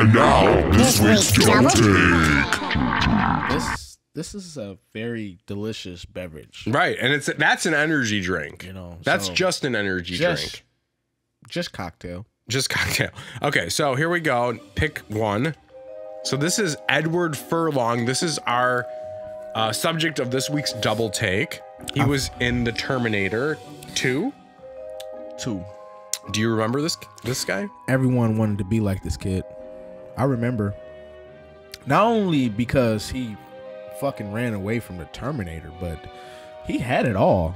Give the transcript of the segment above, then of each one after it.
And now, this week's Double Take. This is a very delicious beverage. Right, and that's an energy drink. You know, that's so just an energy drink. Just cocktail. Just cocktail. Okay, so here we go. Pick one. So this is Edward Furlong. This is our subject of this week's Double Take. He was in the Terminator 2. Do you remember this guy? Everyone wanted to be like this kid. I remember. Not only because he fucking ran away from the Terminator, but he had it all.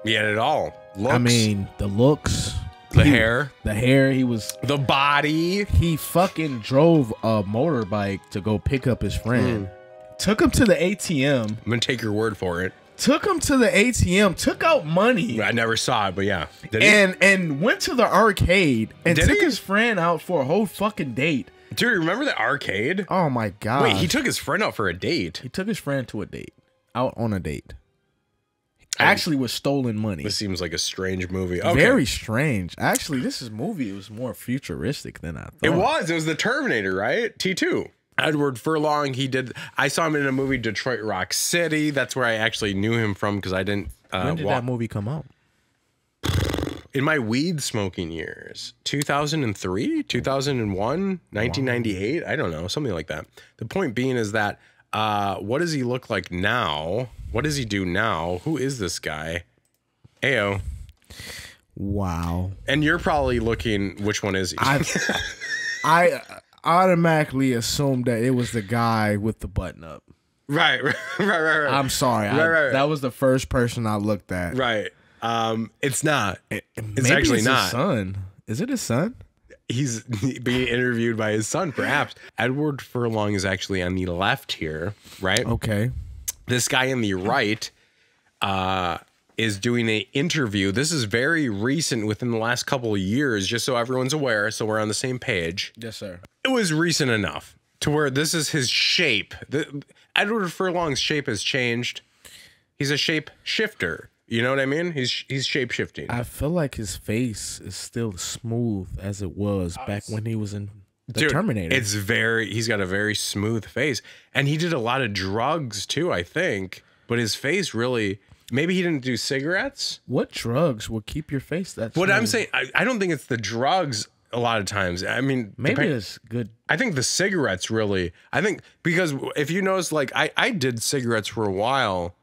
He had it all. Looks, I mean, the looks, the hair, he was the body. He fucking drove a motorbike to go pick up his friend. Took him to the ATM. I'm gonna take your word for it. Took him to the ATM, took out money. I never saw it, but yeah. Did he? And went to the arcade and took his friend out for a whole fucking date. Dude, remember the arcade? Oh my god. Wait, he took his friend out for a date. He took his friend to a date. Out on a date. Actually with stolen money. This seems like a strange movie. Okay. Very strange. Actually, this movie was more futuristic than I thought. It was the Terminator, right? T2. Edward Furlong, I saw him in a movie, Detroit Rock City. That's where I actually knew him from because I didn't. When did that movie come out? In my weed smoking years. 2003, 2001, 1998. I don't know, something like that. The point being is that what does he look like now? What does he do now? Who is this guy? Ayo. Wow. And you're probably looking, which one is he? I automatically assumed that it was the guy with the button up. Right. I'm sorry. Right. That was the first person I looked at. Right. It's not. It's actually not. His son. Is it his son? He's being interviewed by his son, perhaps. Edward Furlong is actually on the left here, right? Okay. This guy on the right is doing an interview. This is very recent, within the last couple of years, just so everyone's aware, so we're on the same page. Yes, sir. It was recent enough to where this is his shape. Edward Furlong's shape has changed. He's a shape shifter. You know what I mean? He's shape shifting. I feel like his face is still smooth as it was back when he was in the Terminator. He's got a very smooth face. And he did a lot of drugs too, I think. But his face really, maybe he didn't do cigarettes. What drugs will keep your face that smooth? What I'm saying, I don't think it's the drugs a lot of times. I mean, maybe it's good. I think the cigarettes really, because if you notice, like I did cigarettes for a while.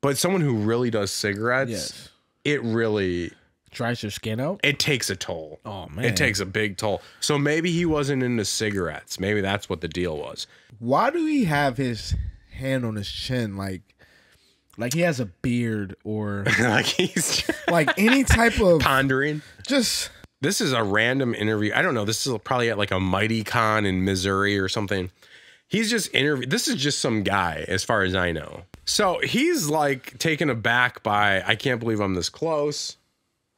But someone who really does cigarettes, yes, it really dries your skin out. It takes a toll. Oh man, it takes a big toll. So maybe he wasn't into cigarettes. Maybe that's what the deal was. Why do he have his hand on his chin, like he has a beard, or like he's like any type of pondering? Just this is a random interview. I don't know. This is probably at like a Mighty Con in Missouri or something. He's just interviewed. This is just some guy, as far as I know. So he's like taken aback by, I can't believe I'm this close.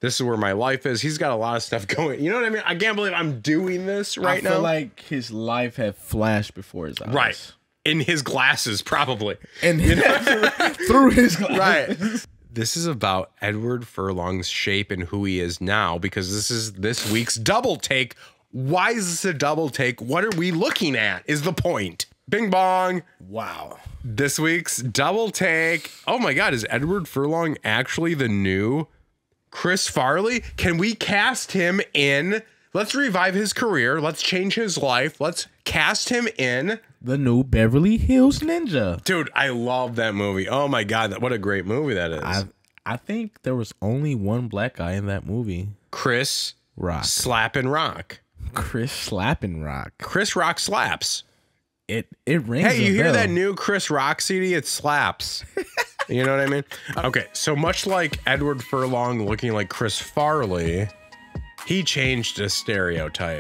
This is where my life is. He's got a lot of stuff going. You know what I mean? I can't believe I'm doing this right now. I feel like his life had flashed before his eyes. Right. In his glasses, probably. And through his glasses. Right. This is about Edward Furlong's shape and who he is now, because this is this week's Double Take. Why is this a double take? What are we looking at is the point. Bing bong. Wow. This week's Double Take. Oh my God, is Edward Furlong actually the new Chris Farley? Can we cast him in? Let's revive his career. Let's change his life. Let's cast him in the new Beverly Hills Ninja. Dude, I love that movie. Oh my God, what a great movie that is. I think there was only one black guy in that movie. Chris Rock. Slappin' Rock. Chris Slappin' Rock. Chris Rock slaps. It rings. Hey, you a hear bell. that new Chris Rock CD? It slaps. You know what I mean? Okay, so much like Edward Furlong looking like Chris Farley, he changed a stereotype.